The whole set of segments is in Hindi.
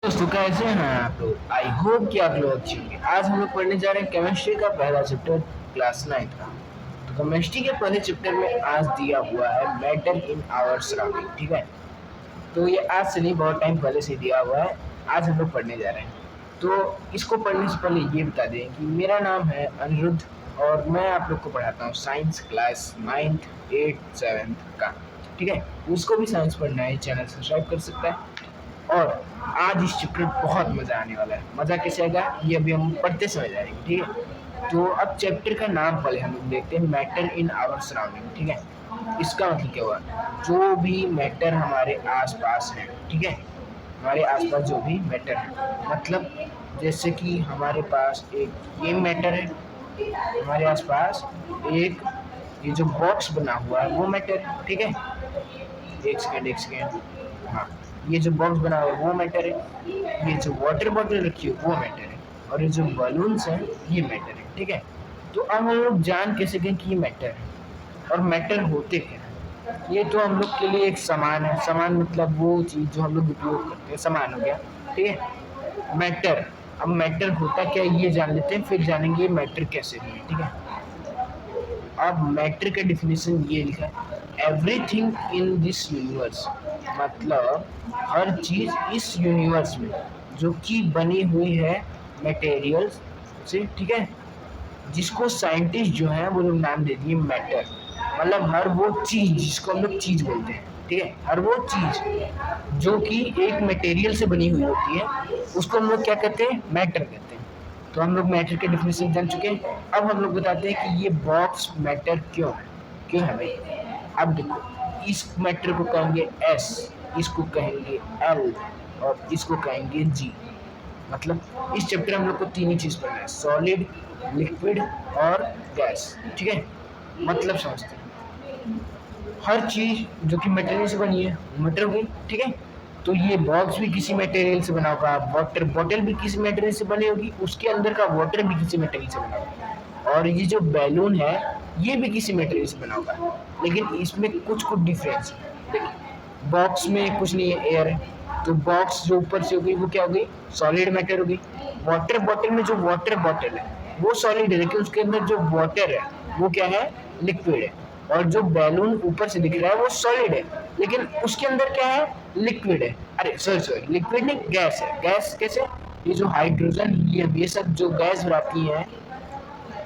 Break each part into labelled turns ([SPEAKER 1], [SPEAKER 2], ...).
[SPEAKER 1] दोस्तों कैसे हैं आप लोग। आई होप कि आप लोग अच्छे होंगे। आज हम लोग पढ़ने जा रहे हैं केमिस्ट्री का पहला चैप्टर क्लास 9 का। तो केमिस्ट्री के पहले चैप्टर में आज दिया हुआ है मैटर इन आवर सराउंडिंग। ठीक है, तो ये आज से नहीं, बहुत टाइम पहले से दिया हुआ है। आज हम लोग पढ़ने जा रहे हैं। तो इसको पढ़ने से पहले ये बता दें कि मेरा नाम है अनिरुद्ध और मैं आप लोग को पढ़ाता हूँ science class 9th 8th 7th का। ठीक है, उसको भी साइंस पढ़ना है, चैनल सब्सक्राइब कर सकता है। और आज इस चैप्टर में बहुत मज़ा आने वाला है। मज़ा कैसे आएगा ये अभी हम पढ़ते समय जाएंगे। ठीक है, तो अब चैप्टर का नाम पहले हम लोग देखते हैं, मैटर इन आवर सराउंडिंग। ठीक है, इसका मतलब क्या हुआ, जो भी मैटर हमारे आसपास है। ठीक है, हमारे आसपास जो भी मैटर है, मतलब जैसे कि हमारे पास एक ये मैटर है, हमारे आसपास एक ये जो बॉक्स बना हुआ है वो मैटर है। ठीक है, एक सेकेंड, हाँ, ये जो बॉक्स बना हुआ है वो मैटर है, ये जो वाटर बॉटल रखी है वो मैटर है, और ये जो बलून्स हैं ये मैटर है। ठीक है, तो अब हम लोग जान कैसे गए कि ये मैटर है और मैटर होते क्या है। ये तो हम लोग के लिए एक सामान है। सामान मतलब वो चीज़ जो हम लोग उपयोग करते हैं, सामान हो गया। ठीक है, मैटर। अब मैटर होता क्या है ये जान लेते हैं, फिर जानेंगे मैटर कैसे हुए। ठीक है, अब मैटर का डिफिनेशन ये लिखा है, एवरीथिंग इन दिस यूनिवर्स, मतलब हर चीज़ इस यूनिवर्स में जो कि बनी हुई है मटेरियल्स से। ठीक है, जिसको साइंटिस्ट जो है वो लोग नाम दे दिए मैटर। मतलब हर वो चीज़ जिसको हम लोग चीज़ बोलते हैं। ठीक है, हर वो चीज़ जो कि एक मटेरियल से बनी हुई होती है उसको हम लोग क्या कहते हैं, मैटर कहते हैं। तो हम लोग मैटर के डिफिनेशन जान चुके हैं। अब हम लोग बताते हैं कि ये बॉक्स मैटर क्यों है भाई। अब देखो, इस मैटर को कहेंगे एस, इसको कहेंगे एल और इसको कहेंगे जी। मतलब इस चैप्टर में हम लोग को तीन ही चीज़ पढ़ना है, सॉलिड, लिक्विड और गैस। ठीक है, मतलब समझते हैं, हर चीज़ जो कि मटेरियल से बनी है वो मैटर हो गई। ठीक है, तो ये बॉक्स भी किसी मटेरियल से बना होगा, वाटर बॉटल भी किसी मटेरियल से बनी होगी, उसके अंदर का वाटर भी किसी मटेरियल से बना होगा, और ये जो बैलून है ये भी किसी मटेरियल से बना होगा। लेकिन इसमें कुछ डिफरेंस है। देखिए, बॉक्स में कुछ नहीं है, एयर है, तो बॉक्स जो ऊपर से हो गई वो क्या हो गई, सॉलिड मैटर हो गई। वाटर बॉटल में जो वाटर बॉटल है वो सॉलिड है, लेकिन उसके अंदर जो वाटर है वो क्या है, लिक्विड है। और जो बैलून ऊपर से दिख रहा है वो सॉलिड है, लेकिन उसके अंदर क्या है, लिक्विड है। अरे सॉरी, लिक्विड नहीं, गैस है। गैस कैसे, ये जो हाइड्रोजन हीलियम ये सब जो गैस भराती है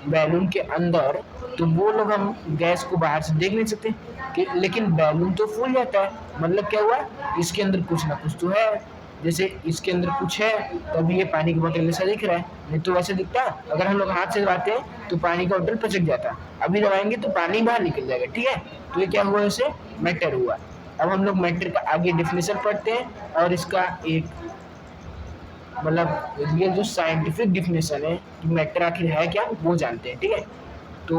[SPEAKER 1] बैलून के अंदर, तो वो लोग हम गैस को बाहर से देख नहीं सकते कि, लेकिन बैलून तो फूल जाता है। मतलब क्या हुआ, इसके अंदर कुछ ना कुछ तो है। जैसे इसके अंदर कुछ है तभी ये पानी की बोतल जैसा दिख रहा है, नहीं तो वैसे दिखता। अगर हम लोग हाथ से दबाते हैं तो पानी का बोतल पचक जाता, अभी दबाएंगे तो पानी बाहर निकल जाएगा। ठीक है, तो ये क्या हुआ, इसे मैटर हुआ। अब हम लोग मैटर का आगे डिफिनेशन पढ़ते हैं और इसका एक मतलब रियल जो साइंटिफिक डिफिनेशन है कि मैटर आखिर है क्या वो जानते हैं। ठीक है, तो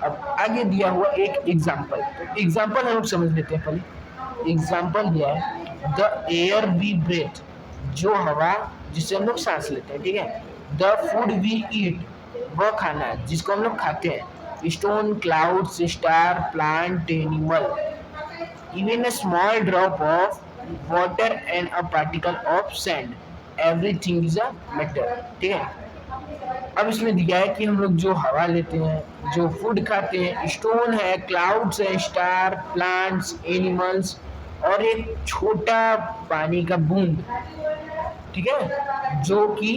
[SPEAKER 1] अब आगे दिया हुआ एक एग्जाम्पल, तो एग्जाम्पल हम लोग समझ लेते हैं। पहले एग्जाम्पल दिया है, द एयर वी ब्रेथ, जो हवा जिससे हम लोग सांस लेते हैं। ठीक है, द फूड वी ईट, वह खाना जिसको हम लोग खाते हैं, stone, clouds, star, plant, animal, even a small drop of water and a particle of sand, everything is a matter. ठीक है, अब इसमें दिया है कि हम लोग जो हवा लेते हैं, जो फूड खाते हैं, स्टोन है, क्लाउड्स है, स्टार, प्लांट्स, एनिमल्स, और एक छोटा पानी का बूंद। ठीक है, जो कि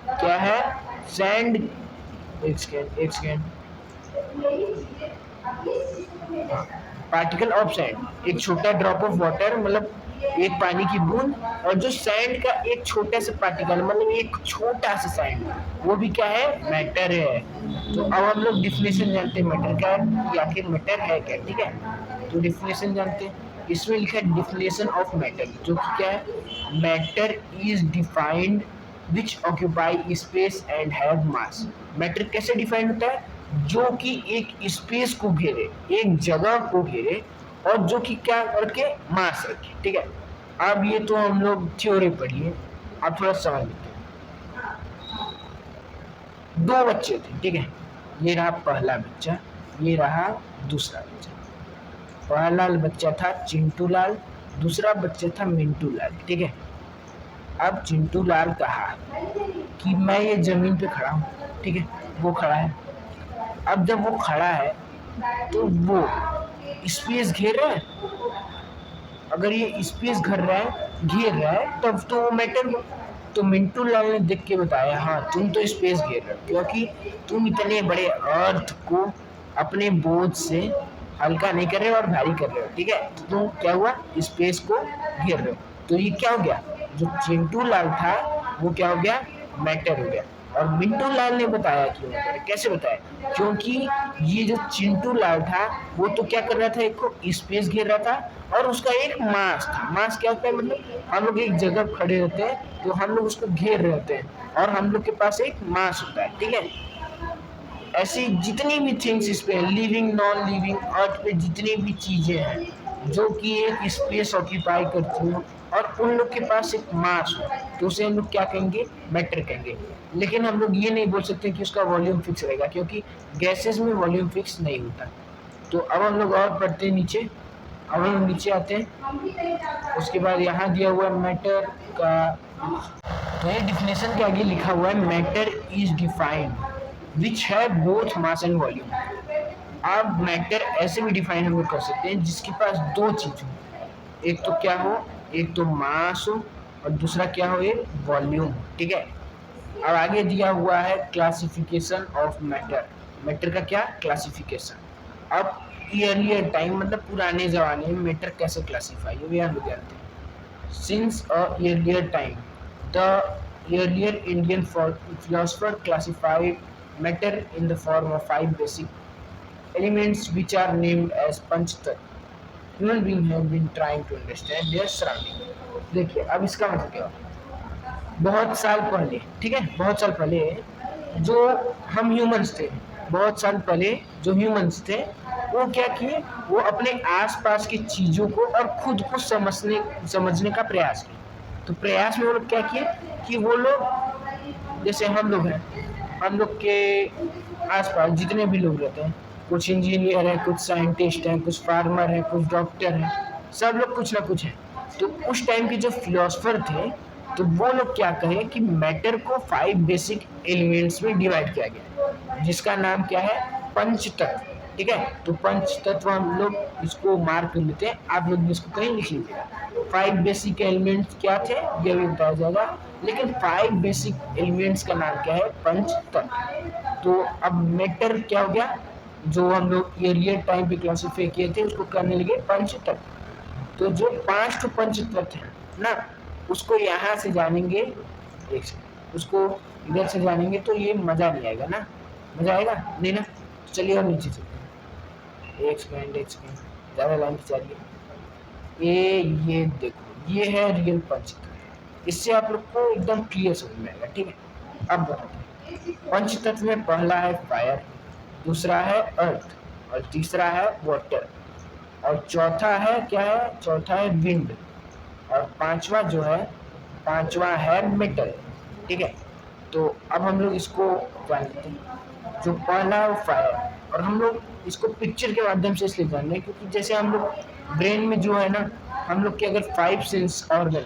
[SPEAKER 1] क्या है, सैंड। एक सेकेंड, पार्टिकल ऑफ सैंड, एक छोटा ड्रॉप ऑफ वाटर, मतलब एक पानी की बूंद, और जो सैंड का एक छोटा सा पार्टिकल, मतलब एक छोटा सा सैंड, वो भी क्या है, मैटर है। तो अब हम लोग डिफिनेशन जानते हैं मैटर क्या है, कि आखिर मैटर है क्या। ठीक है, तो डिफिनेशन जानते हैं। इसमें लिखा है डिफिनेशन ऑफ मैटर, जो कि क्या है, matter is defined which occupy space and have mass. Matter कैसे डिफाइंड होता है, जो कि एक स्पेस को घेरे, एक जगह को घेरे, और जो कि क्या करके मास रखे। ठीक है, अब ये तो हम लोग थ्योरी पढ़िए, अब थोड़ा समझ लेते हैं। दो बच्चे थे। ठीक है, ये रहा पहला बच्चा, ये रहा दूसरा बच्चा। पहला बच्चा था चिंटू लाल, दूसरा बच्चा था मिंटू लाल। ठीक है, अब चिंटू लाल कहा कि मैं ये जमीन पे खड़ा हूँ, ठीक है, वो खड़ा है। अब जब वो खड़ा है तो वो स्पेस घेर रहा है। अगर ये स्पेस घेर रहा है तब तो वो मैटर हुआ। तो मिंटू लाल ने देख के बताया, हाँ तुम तो स्पेस घेर रहे हो, क्योंकि तुम इतने बड़े अर्थ को अपने बोझ से हल्का नहीं कर रहे हो और भारी कर रहे हो, ठीक है। तो तुम क्या हुआ, स्पेस को घेर रहे हो। तो ये क्या हो गया, जो चिंटू लाल था वो क्या हो गया, मैटर हो गया। और मिंटू लाल ने बताया क्यों मैटर, कैसे बताया, क्योंकि ये जो चिंटू लाल था वो तो क्या कर रहा था, एक को स्पेस घेर रहा था और उसका एक मास था। मास क्या होता है, मतलब हम लोग एक जगह खड़े रहते हैं तो हम लोग उसको घेर रहे होते हैं और हम लोग के पास एक मास होता है, ठीक है। ऐसी जितनी भी थिंग्स इस पे लिविंग नॉन लिविंग अर्थ पे जितनी भी चीजें हैं जो कि एक स्पेस ऑक्यूपाई करती हैं और उन लोग के पास एक मास हो, तो उसे हम लोग क्या कहेंगे, मैटर कहेंगे। लेकिन हम लोग ये नहीं बोल सकते कि उसका वॉल्यूम फिक्स रहेगा, क्योंकि गैसेस में वॉल्यूम फिक्स नहीं होता। तो अब हम लोग और पढ़ते हैं नीचे। अब हम नीचे आते हैं, उसके बाद यहाँ दिया हुआ मैटर का, तो ये डिफिनेशन के आगे लिखा हुआ है, मैटर इज डिफाइंड विच है बोथ मास एंड वॉल्यूम। अब मैटर ऐसे भी डिफाइन हम लोग कर सकते हैं जिसके पास दो चीज हो, एक तो क्या हो, एक तो मास हो और दूसरा क्या हो, एक वॉल्यूम, ठीक है। अब आगे दिया हुआ है क्लासिफिकेशन ऑफ मैटर। मैटर का क्या, क्लासिफिकेशन। अब ईयरलियर टाइम मतलब पुराने जमाने में मैटर कैसे क्लासीफाई हो, हम लोग जानते हैं। Since a earlier time the earlier Indian philosopher classified matter in the form of 5 basic elements which are named as Panchtattva. Human beings have been trying to understand their surrounding. देखिए अब इसका मतलब क्या है, बहुत साल पहले, ठीक है, बहुत साल पहले जो हम ह्यूमंस थे, बहुत साल पहले जो ह्यूमंस थे वो क्या किए, वो अपने आसपास की चीज़ों को और खुद को समझने का प्रयास किए। तो प्रयास में वो लोग क्या किए कि वो लोग, जैसे हम लोग हैं, हम लोग के आसपास जितने भी लोग रहते हैं, कुछ इंजीनियर हैं, कुछ साइंटिस्ट हैं, कुछ फार्मर हैं, कुछ डॉक्टर हैं, सब लोग कुछ ना कुछ हैं। तो उस टाइम के जो फिलोसफर थे तो वो लोग क्या कहे कि मैटर को 5 बेसिक एलिमेंट्स में डिवाइड किया गया, जिसका नाम क्या है, पंचतत्व, ठीक है। तो पंचतत्व हम लोग इसको मार्क कर लेते हैं, आप लोग भी इसको कहीं लिख लीजिएगा। 5 बेसिक एलिमेंट्स क्या थे ये भी बताया जाएगा, लेकिन 5 बेसिक एलिमेंट्स का नाम क्या है, पंचतत्व। तो अब मैटर क्या हो गया, जो हम लोग एरियर टाइम पे क्लासीफाई किए थे उसको करने लगे पंचतत्व। तो जो 5 तो पंचतत्व है ना, उसको यहाँ से जानेंगे, एक सेकंड, उसको इधर से जानेंगे तो ये मजा नहीं आएगा ना, मजा आएगा नहीं ना। चलिए और नीचे चलते हैं, एक सेकंड ज़्यादा लाइन खिंचा रही है। ये देखो, ये है रियल पंचतत्व, इससे आप लोग को एकदम क्लियर समझ में आएगा, ठीक है। अब बताते हैं, पंचतत्व में पहला है फायर, दूसरा है अर्थ और तीसरा है वाटर और चौथा है क्या है, चौथा है विंड और पांचवा है मेटल, ठीक है। तो अब हम लोग इसको जान लेते हैं। जो पहला है वो फायर, और हम लोग इसको पिक्चर के माध्यम से इसलिए जान रहे हैं क्योंकि जैसे हम लोग ब्रेन में जो है ना, हम लोग के अगर 5 सेंस ऑर्गन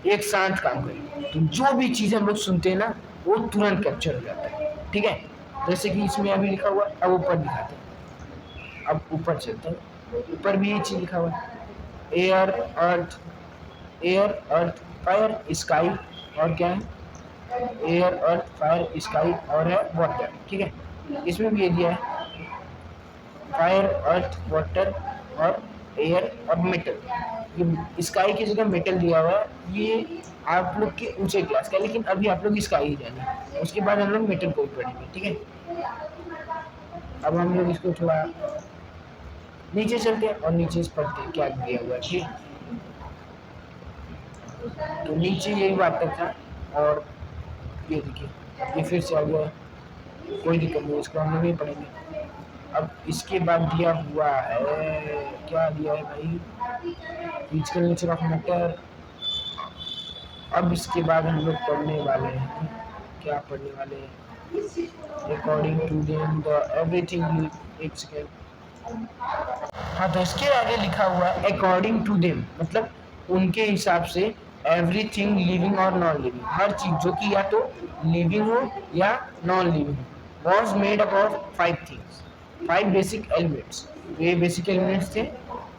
[SPEAKER 1] एक साथ काम करें तो जो भी चीज़ हम लोग सुनते हैं ना वो तुरंत कैप्चर हो जाता है, ठीक है। जैसे कि इसमें अभी लिखा हुआ है, अब ऊपर दिखाते हैं, अब ऊपर चलते हैं, ऊपर भी ये चीज़ लिखा हुआ है, एयर अर्थ फायर स्काई, और क्या है, एयर अर्थ फायर स्काई और है वाटर, ठीक है। इसमें भी ये दिया है फायर अर्थ वाटर और एयर और मेटल। ये स्काई की जगह मेटल दिया हुआ है, ये आप लोग के ऊंचे क्लास का, लेकिन अभी आप लोग स्काई ही जाने, उसके बाद हम लोग मेटल को भी पढ़ेंगे, ठीक है। अब हम लोग इसको थोड़ा नीचे चलते हैं और नीचे से पढ़ते हैं क्या दिया हुआ है, ठीक। तो नीचे यही बात था, और ये देखिए ये फिर से आ गया, कोई दिक्कत नहीं, इसको हम लोग नहीं पढ़ेंगे। अब इसके बाद दिया हुआ है, क्या दिया है भाई, फिजिकल नेचर ऑफ मैटर। अब इसके बाद हम लोग पढ़ने वाले हैं, क्या पढ़ने वाले हैं, according to them the everything, एक सेकेंड, हाँ तो इसके आगे लिखा हुआ है अकॉर्डिंग टू देम, मतलब उनके हिसाब से एवरीथिंग लिविंग और नॉन लिविंग, हर चीज जो कि या तो लिविंग हो या नॉन लिविंग हो, was made up of 5 things, 5 basic elements. ये बेसिक एलिमेंट्स थे।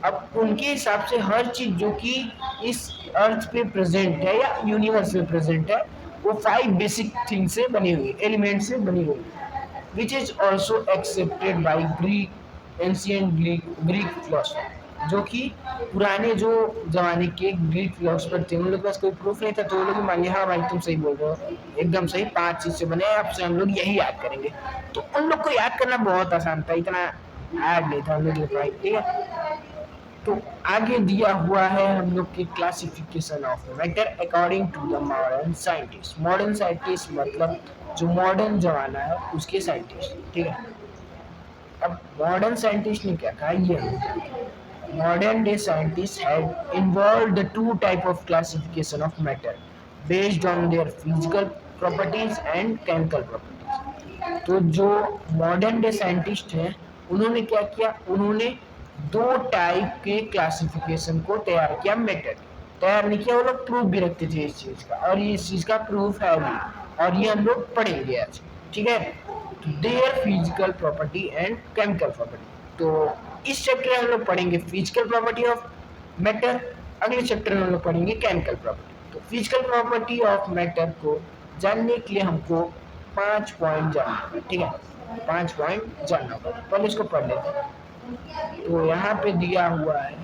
[SPEAKER 1] अब उनके हिसाब से हर चीज जो कि इस अर्थ पे प्रेजेंट है या यूनिवर्स में प्रेजेंट है, वो 5 बेसिक थिंग से बनी हुई, एलिमेंट से बनी हुई, which is also accepted by Greek, ancient Greek philosopher, जो कि पुराने जो जमाने के ग्रीक फिलोसफर थे, उन लोग के पास कोई प्रूफ नहीं था, तो वो लोग मान लिया हाँ भाई तुम सही बोल रहे हो, एकदम सही, 5 चीज से बने, अब से हम लोग यही याद करेंगे। तो उन लोग को याद करना बहुत आसान था, इतना हार्ड नहीं था हम लोग के लिए, ठीक है। तो आगे दिया हुआ है हम लोग की classification of matter according to the modern scientist. Modern scientist मतलब जो मॉडर्न जमाना है उसके साइंटिस्ट, ठीक है। अब मॉडर्न साइंटिस्ट ने क्या कहा ये, modern day scientists had involved the two type of classification of matter based on their physical properties and chemical properties। तो जो मॉडर्न डे साइंटिस्ट हैं उन्होंने क्या किया, उन्होंने 2 टाइप के क्लासिफिकेशन को तैयार किया। मैटर तैयार नहीं किया, वो लोग प्रूफ भी रखते थे इस चीज का, और ये इस चीज का प्रूफ है भी, और ये हम लोग पढ़ेंगे आज, ठीक है। Their physical property and chemical property. तो इस चैप्टर में हम लोग पढ़ेंगे फिजिकल प्रॉपर्टी ऑफ मैटर, अगले चैप्टर में हम लोग पढ़ेंगे केमिकल प्रॉपर्टी। तो फिजिकल प्रॉपर्टी ऑफ मैटर को जानने के लिए हमको 5 पॉइंट जानना होगा, ठीक है। 5 पॉइंट जानना होगा, पहले इसको पढ़ लेते हैं। तो यहाँ पे दिया हुआ है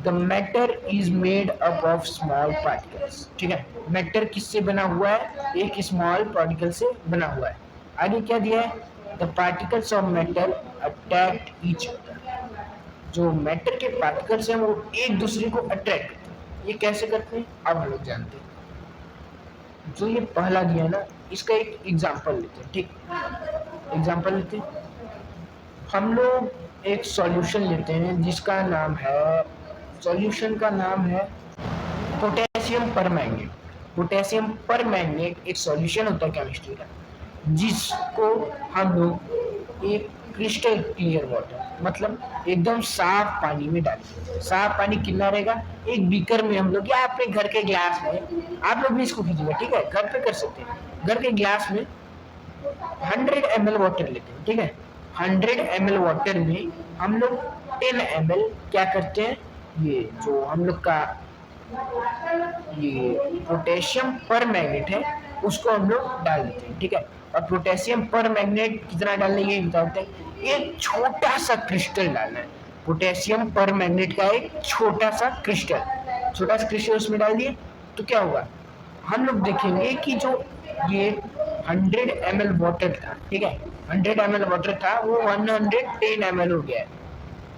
[SPEAKER 1] the matter is made up of small particles, ठीक है। मैटर किससे बना हुआ है, एक स्मॉल पार्टिकल से बना हुआ है। आगे क्या दिया है, the particles of matter attract each other. जो मैटर के पार्टिकल्स हैं वो एक दूसरे को अट्रैक्ट करते हैं। ये कैसे करते हैं अब हम लोग जानते हैं। जो ये पहला दिया है ना, इसका एक एग्जांपल लेते हैं, ठीक। एग्जांपल लेते हैं, हम लोग एक सॉल्यूशन लेते हैं जिसका नाम है, सॉल्यूशन का नाम है पोटेशियम परमैंगनेट। पोटेशियम परमैंगनेट एक सॉल्यूशन होता है केमिस्ट्री का, जिसको हम लोग एक क्रिस्टल क्लियर वाटर, मतलब एकदम साफ पानी में डालेंगे। साफ पानी कितना रहेगा, एक बीकर में हम लोग या अपने घर के ग्लास में, आप लोग भी इसको कीजिएगा, ठीक है, घर पे कर सकते हैं। घर के ग्लास में 100 ml वाटर लेते हैं, ठीक है। 100 ml वाटर में हम लोग 10 ml क्या करते हैं, ये जो हम लोग का ये पोटेशियम पर मैग्नेट है उसको हम लोग डाल देते हैं, ठीक है। और पोटेशियम पर मैग्नेट कितना डालना है ये बताते हैं, एक छोटा सा क्रिस्टल डालना है। पोटेशियम पर मैग्नेट का एक छोटा सा क्रिस्टल उसमें डाल दिए तो क्या होगा, हम लोग देखेंगे कि जो ये 100 ml वाटर था, ठीक है, 100 ml वाटर था वो 110 ml हो गया है।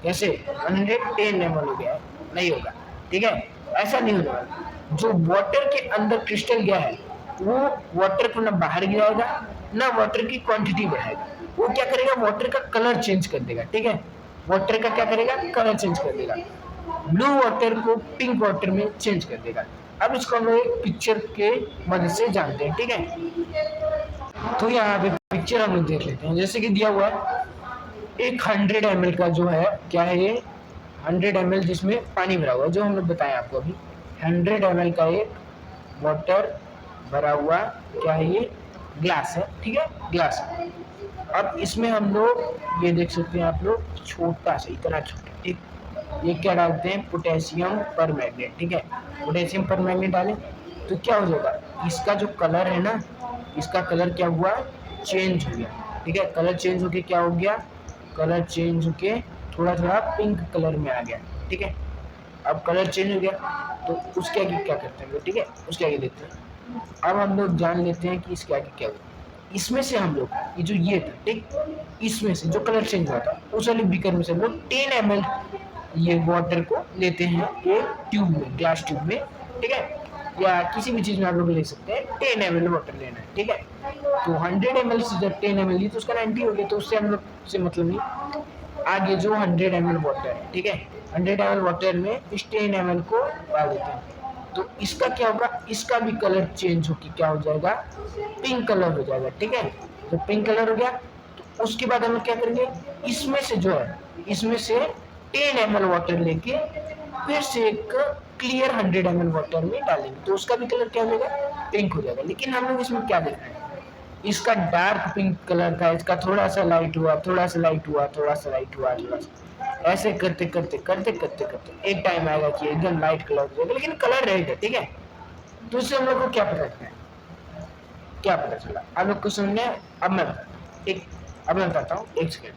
[SPEAKER 1] कैसे 110 ml हो गया है, नहीं होगा, ठीक है, ऐसा नहीं होगा। जो वाटर के अंदर क्रिस्टल गया है वो वाटर को ना बाहर गिराएगा ना वाटर की क्वांटिटी बढ़ाएगा, वो क्या करेगा, वाटर का कलर चेंज कर देगा, ठीक है। वाटर का क्या करेगा, कलर चेंज कर देगा, ब्लू वाटर को पिंक वाटर में चेंज कर देगा। अब इसको हम लोग एक पिक्चर के मदद से जानते हैं, ठीक है। तो यहाँ पे पिक्चर हम लोग देख लेते हैं, जैसे कि दिया हुआ है एक 100 ml का जो है, क्या है ये 100 ml जिसमें पानी भरा हुआ है, जो हम लोग बताएं आपको अभी 100 ml का एक वाटर भरा हुआ क्या है, ये ग्लास है, ठीक है, ग्लास है। अब इसमें हम लोग ये देख सकते हैं आप लोग, छोटा सा, इतना छोटा, ठीक, ये क्या डालते हैं, पोटेशियम पर मैग्नेट, ठीक है। पोटेशियम पर मैग्नेट डालें तो क्या हो जाएगा, इसका जो कलर है ना, इसका कलर क्या हुआ, चेंज हो गया, ठीक है। कलर चेंज होके क्या हो गया, कलर चेंज होके थोड़ा थोड़ा पिंक कलर में आ गया, ठीक है। अब कलर चेंज हो गया तो उसके आगे क्या करते हैं, ठीक है, उसके आगे देखते हैं। अब हम लोग जान लेते हैं कि इसके आगे क्या हुआ। इसमें से हम लोग ये जो ये था, ठीक, इसमें से जो कलर चेंज हुआ था उस वाले बीकर में से हम लोग 10 ml ये वाटर को लेते हैं एक ट्यूब में, ग्लास ट्यूब में, ठीक है, या किसी भी चीज में आप लोग ले सकते हैं। 10 ml वाटर लेना है, ठीक है। तो 100 ml से जब 10 ml ली तो उसका 90 हो गया, तो उससे हम लोग से मतलब नहीं। आगे जो 100 ml वाटर है, ठीक है, 100 ml वाटर में इस 10 ml को डाल देते हैं, तो इसका क्या होगा, इसका भी कलर चेंज होकर क्या हो जाएगा, पिंक कलर हो जाएगा, ठीक है। तो पिंक कलर हो गया तो उसके बाद हम लोग क्या करेंगे, इसमें से जो है, इसमें से 10 ml वाटर लेके फिर से एक क्लियर 100 ml वाटर में डालेंगे तो उसका भी कलर क्या हो जाएगा, पिंक हो जाएगा। लेकिन हम लोग इसमें क्या देख रहे हैं, इसका डार्क पिंक कलर का, इसका थोड़ा सा लाइट हुआ, थोड़ा सा लाइट हुआ, थोड़ा सा लाइट हुआ, थोड़ा सा ऐसे करते करते करते करते करते एक टाइम आएगा कि एकदम लाइट कलर हो जाएगा, लेकिन कलर रहेगा। ठीक है, तो इससे हम लोग को क्या पता चला, क्या पता चला आप लोग को सुनने। एक अब मैं बताता हूँ, एक सेकेंड।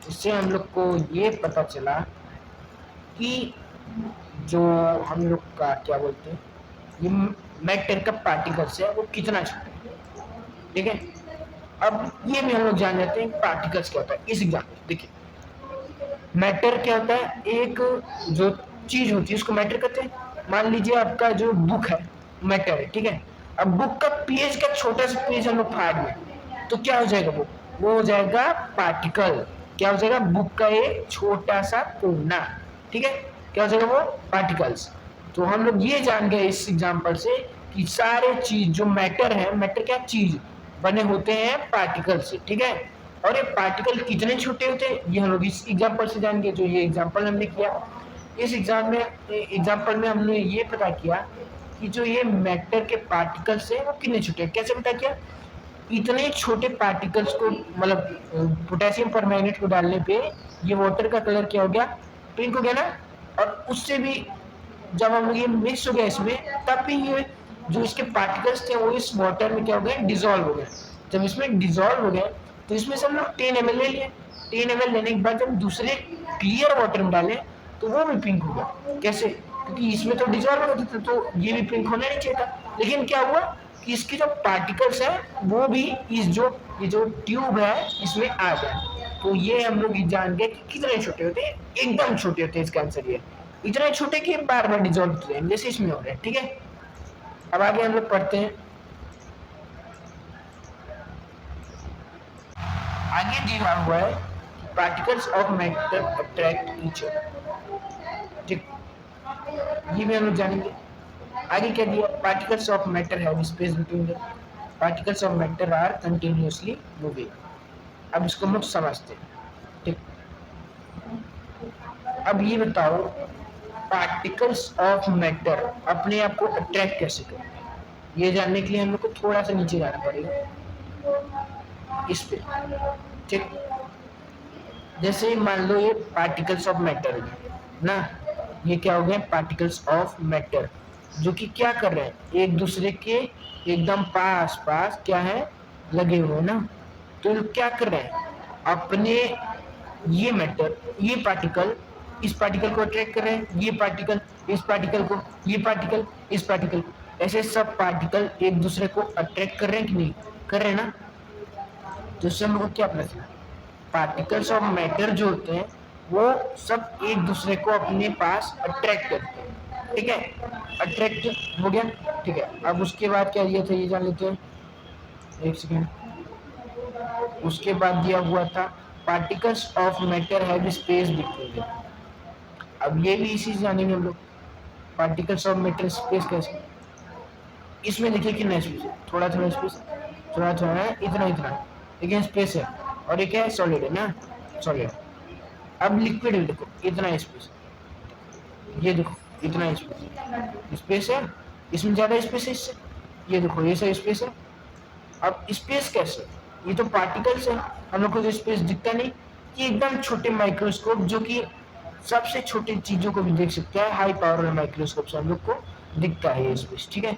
[SPEAKER 1] इससे हम लोग को ये पता चला कि जो हम लोग का क्या बोलते हैं, ये मैटर का पार्टिकल्स है वो कितना छोटा है। ठीक है, अब ये भी हम लोग जान जाते हैं पार्टिकल्स क्या होता है। इस एग्जाम्पल देखिए, मैटर क्या होता है, एक जो चीज होती है उसको मैटर कहते हैं। मान लीजिए आपका जो बुक है मैटर है, ठीक है। अब बुक का पेज का छोटा सा पेज हम लोग फाड़ में, तो क्या हो जाएगा, वो हो जाएगा पार्टिकल। क्या हो जाएगा, बुक का एक छोटा सा कोना, ठीक है, क्या हो जाएगा वो पार्टिकल्स। तो हम लोग ये जान गए इस एग्जाम्पल से कि सारे चीज जो मैटर है, मैटर क्या चीज बने होते हैं पार्टिकल से। ठीक है, और ये पार्टिकल कितने छोटे होते हैं ये हम लोग इस एग्जाम्पल से जान गए, जो ये एग्जाम्पल हमने किया। इस एग्जाम्पल में हमने ये पता किया कि जो ये मैटर के पार्टिकल्स है वो कितने छोटे हैं। कैसे पता किया, इतने छोटे पार्टिकल्स को, मतलब पोटेशियम परमैंगनेट को डालने पे ये वाटर का कलर क्या हो गया, पिंक हो गया ना। और उससे भी जब हम लोग ये मिक्स हो गया इसमें, तब भी ये जो इसके पार्टिकल्स थे वो इस वाटर में क्या हो गए, डिजोल्व हो गए। जब इसमें डिजोल्व हो गए तो इसमें से हम लोग 10 ml ले लिए। 10 ml लेने के बाद जब दूसरे क्लियर वाटर में डालें तो वो भी पिंक हो गया। कैसे, क्योंकि इसमें तो डिजोल्व हो गया था, तो ये भी पिंक होना नहीं चाहिए था। लेकिन क्या हुआ कि इसके जो पार्टिकल्स है वो भी ये जो ट्यूब है इसमें आ गए। तो ये हम लोग जान गए कि कितने छोटे होते हैं, एकदम छोटे होते हैं। इसका आंसर ये इतने छोटे कि बार बार डिजोल्व होते हैं, जैसे इसमें हो रहे हैं। ठीक है, अब आगे हम लोग पढ़ते हैं। आगे दिया हुआ है particles of matter attract each other. ठीक, ये भी हम लोग जानेंगे। आगे क्या दिया, particles of matter have space between them, particles of matter are continuously moving. अब इसको हम लोग समझते हैं। ठीक, अब ये बताओ पार्टिकल्स ऑफ मैटर अपने आप को अट्रैक्ट कैसे करते हैं। ये जानने के लिए हम लोग को थोड़ा सा नीचे जाना पड़ेगा इस पे। ठीक, जैसे मान लो ये पार्टिकल्स ऑफ मैटर ना, ये क्या हो गए, पार्टिकल्स ऑफ मैटर, जो कि क्या कर रहे हैं, एक दूसरे के एकदम पास पास क्या है, लगे हुए ना। तो क्या कर रहे हैं, अपने ये मैटर, ये पार्टिकल इस पार्टिकल को अट्रैक्ट कर रहे हैं, ये पार्टिकल इस पार्टिकल को, ये पार्टिकल इस पार्टिकल को, ऐसे सब पार्टिकल एक दूसरे को अट्रैक्ट कर रहे हैं कि नहीं कर रहे हैं ना। तो इससे हम लोग को क्या पता चला, पार्टिकल्स ऑफ मैटर जो होते हैं वो सब एक दूसरे को अपने पास अट्रैक्ट करते हैं। ठीक है, अट्रैक्ट हो गया। ठीक है, अब उसके बाद क्या दिया था ये जान लेते हैं, एक सेकेंड। उसके बाद दिया हुआ था particles of matter have space between them. अब ये भी इसी से जानेंगे हम लोग, पार्टिकल्स ऑफ मैटर स्पेस कैसे। इसमें देखिए कितना स्पेस है, थोड़ा थोड़ा स्पेस, थोड़ा थोड़ा है, इतना इतना, लेकिन स्पेस है। और एक है सॉलिड है ना, सॉलिड। अब लिक्विड है, देखो इतना स्पेस, ये देखो इतना स्पेस, स्पेस है, इसमें ज्यादा स्पेस है इससे, ये देखो ये सब स्पेस है। अब स्पेस कैसे, ये तो पार्टिकल्स है, हम लोग को तो स्पेस दिखता नहीं। ये एकदम छोटे माइक्रोस्कोप जो कि सबसे छोटी चीजों को भी देख सकता है, हाई पावर वाले माइक्रोस्कोप से हम लोग को दिखता है ये स्पेस। ठीक है,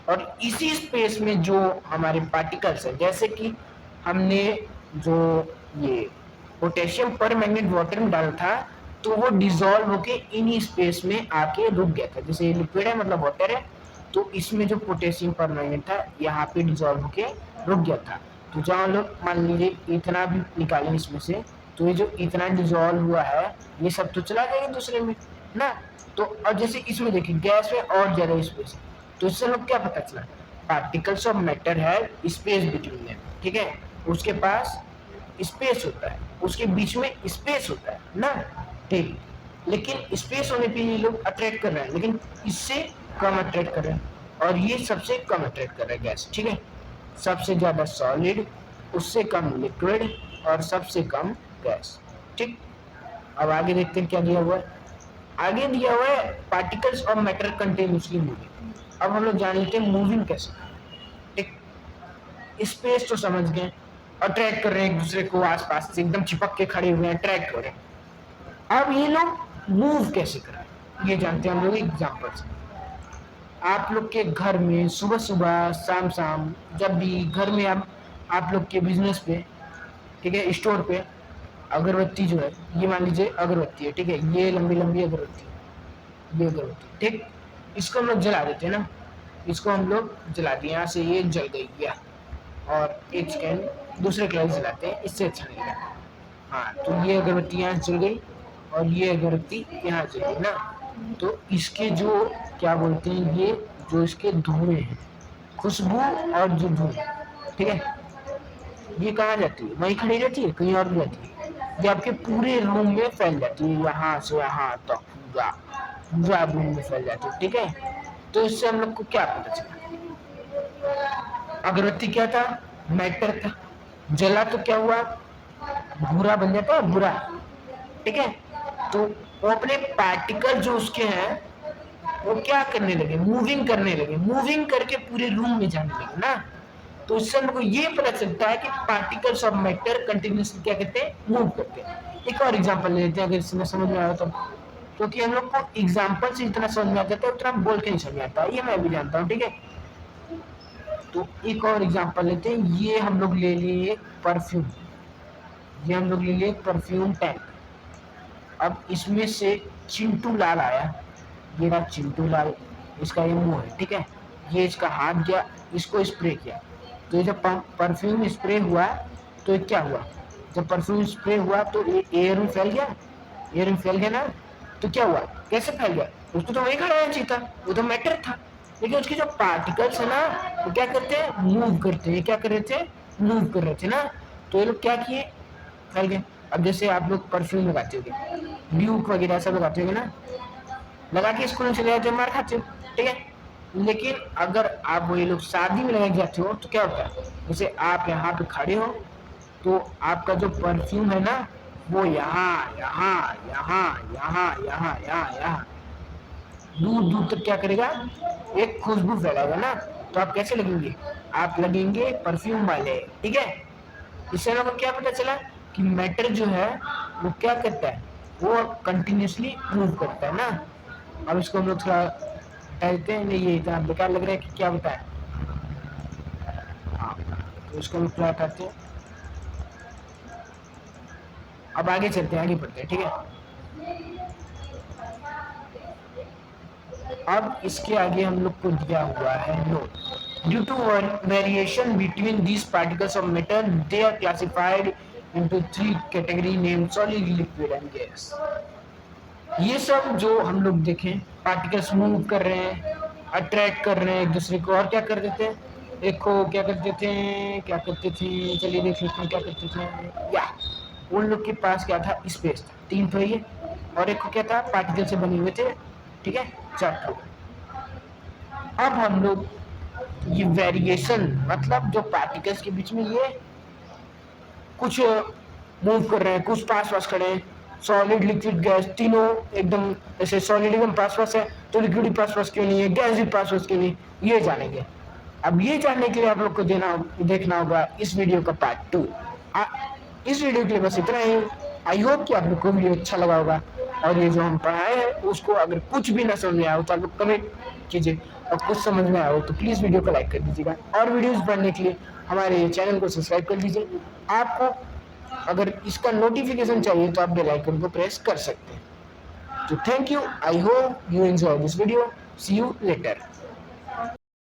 [SPEAKER 1] और इसी स्पेस में जो हमारे पार्टिकल्स है, जैसे कि हमने जो ये पोटेशियम परमैंगनेट वाटर में डाला था, तो वो डिसॉल्व होके इन्हीं स्पेस में आके रुक गया था। जैसे ये लिक्विड है मतलब वाटर है, तो इसमें जो पोटेशियम परमैंगनेट था यहाँ पे डिसॉल्व होके रुक गया था। तो जहाँ लोग मान लीजिए इतना भी निकालें इसमें से, तो ये जो इतना डिसॉल्व हुआ है ये सब तो चला जाएगा दूसरे में ना। तो और जैसे इसमें देखिए गैस में और ज्यादा स्पेस है, तो इससे लोग क्या पता चला, पार्टिकल्स ऑफ मैटर है स्पेस बिटवीन देम। ठीक है, उसके पास स्पेस होता है, उसके बीच में स्पेस होता है ना। ठीक, लेकिन स्पेस होने पे ये लोग अट्रैक्ट कर रहे हैं, लेकिन इससे कम अट्रैक्ट कर रहे हैं, और ये सबसे कम अट्रैक्ट कर रहा है गैस। ठीक है, सबसे ज्यादा सॉलिड, उससे कम लिक्विड, और सबसे कम गैस। ठीक, अब आगे देखते हैं क्या दिया हुआ है। आगे दिया हुआ है particles of matter continuously moving. अब हम लोग जान लेते हैं मूविंग कैसे। एक स्पेस तो समझ गए, अट्रैक्ट कर रहे हैं एक दूसरे को, आसपास से एकदम चिपक के खड़े हुए हैं, अट्रैक्ट कर रहे हैं। अब ये लोग मूव कैसे कर रहे हैं ये जानते हैं हम लोग एग्जाम्पल से। आप लोग के घर में सुबह सुबह शाम शाम जब भी घर में आप लोग के बिजनेस पे, ठीक है, स्टोर पे अगरबत्ती जो है, ये मान लीजिए अगरबत्ती है, ठीक है, ये लंबी लंबी अगरबत्ती है, ये अगरबत्ती, ठीक, इसको हम लोग जला देते हैं ना, इसको हम लोग जला दिए, यहाँ से ये जल गई गया, और एक सेकेंड दूसरे कलर जलाते हैं, इससे अच्छा नहीं लगा। हाँ, तो ये अगरबत्ती यहाँ जल गई और ये अगरबत्ती यहाँ जल गई ना, तो इसके जो क्या बोलते हैं, ये जो इसके धुएं हैं, खुशबू और जो धुएं, ठीक है, ये कहाँ जाती है, वहीं खड़ी रहती है, कहीं और भी जाती है, ये आपके पूरे रूम में फैल जाती है, यहाँ से यहाँ तक पूरा पूरा रूम में फैल जाती है, ठीक है। तो इससे हम लोग को क्या पता चला, अगरबत्ती क्या था, मैटर था, जला तो क्या हुआ, भूरा बन जाता है, भूरा, ठीक है। तो वो अपने पार्टिकल जो उसके हैं वो क्या करने लगे, मूविंग करने लगे, मूविंग करके पूरे रूम में जाने लगे ना। तो इससे हमको ये पता चलता है कि पार्टिकल्स ऑफ मैटर कंटिन्यूसली क्या करते हैं, मूव करते हैं। एक और एग्जांपल ले लेते हैं अगर इसमें समझ में आया तो, क्योंकि हम लोग को एग्जांपल से जितना समझ में आता है उतना बोल के नहीं समझ में आता, ये मैं भी जानता हूँ, ठीक है। तो एक और एग्जांपल लेते हैं, ये हम लोग ले लिए एक परफ्यूम, ये हम लोग ले लिए एक परफ्यूम टैंक। अब इसमें से चिंटू लाल आया, ये रहा चिंटू लाल, इसका ये मुंह है, ठीक है, ये इसका हाथ गया, इसको स्प्रे किया, तो जब परफ्यूम स्प्रे हुआ तो ये क्या हुआ, जब परफ्यूम स्प्रे हुआ तो ये एयर में फैल गया, एयर में फैल गया ना, तो क्या हुआ, कैसे फैल गया, उसको तो वही खड़ा रहना चाहिए था, वो तो मैटर था, लेकिन उसके जो पार्टिकल्स है ना वो क्या करते हैं, मूव करते हैं, क्या कर रहे थे, मूव कर रहे थे ना, तो ये लोग क्या किए, फैल गए। अब जैसे आप लोग परफ्यूम लगाते होगे, ड्यूक वगैरह सब लगाते होगे ना, लगा के स्कूल में चले जाते हो, मार खाते हो, ठीक है। लेकिन अगर आप वही लोग शादी में लगा के जाते हो तो क्या होता है, जैसे आप यहाँ पे खड़े हो तो आपका जो परफ्यूम है ना वो यहाँ यहाँ यहाँ यहाँ यहाँ यहाँ यहाँ दूर दूर तक क्या करेगा, एक खुशबू फैलाएगा ना, तो आप कैसे लगेंगे, आप लगेंगे परफ्यूम वाले, ठीक है। इससे हमें क्या पता चला कि मैटर जो है वो क्या करता है, वो कंटिन्यूसली मूव करता है ना। अब इसको हम लोग थोड़ा हटाते हैं, नहीं ये इतना बेकार लग रहा है कि क्या बताएं, हाँ, तो इसको हम थोड़ा हटाते हैं। अब आगे चलते हैं, आगे बढ़ते हैं, ठीक है। अब इसके आगे हम लोग को दिया हुआ है note, due to variation between these particles of matter they are classified into 3 category named solid, liquid and gas. ये सब जो हम लोग देखें, पार्टिकल्स मूव कर रहे हैं, अट्रैक्ट कर रहे हैं एक दूसरे को, और क्या कर देते हैं, एक को क्या करते थे, क्या करते थे, चलिए देख लेते हैं क्या करते थे, या उन लोग के पास क्या था, स्पेस था, 3 तो ये, और एक को क्या था, पार्टिकल से बने हुए थे, ठीक है, 4 तो। अब हम लोग ये वेरिएशन, मतलब जो पार्टिकल्स के बीच में ये कुछ मूव कर रहे हैं, कुछ पास पास खड़े हैं, सॉलिड लिक्विड गैस तीनों एकदम, जैसे सॉलिड एकदम पास पास है तो लिक्विड भी पास पास क्यों नहीं है, गैस भी पास पास क्यों नहीं, ये जानेंगे। अब ये जानने के लिए आप लोग को देखना होगा इस वीडियो का पार्ट 2। इस वीडियो के लिए बस इतना ही। आई होप कि आप लोग को वीडियो अच्छा लगा होगा, और ये जो हम पढ़ाए हैं उसको अगर कुछ भी ना समझ में आया हो तो आप लोग कमेंट कीजिए, और कुछ समझ में आया हो तो प्लीज़ वीडियो को लाइक कर दीजिएगा, और वीडियोस पढ़ने के लिए हमारे चैनल को सब्सक्राइब कर दीजिए। आपको अगर इसका नोटिफिकेशन चाहिए तो आप बेल आइकन को प्रेस कर सकते हैं। तो thank you, I hope you enjoy this video, see you letter.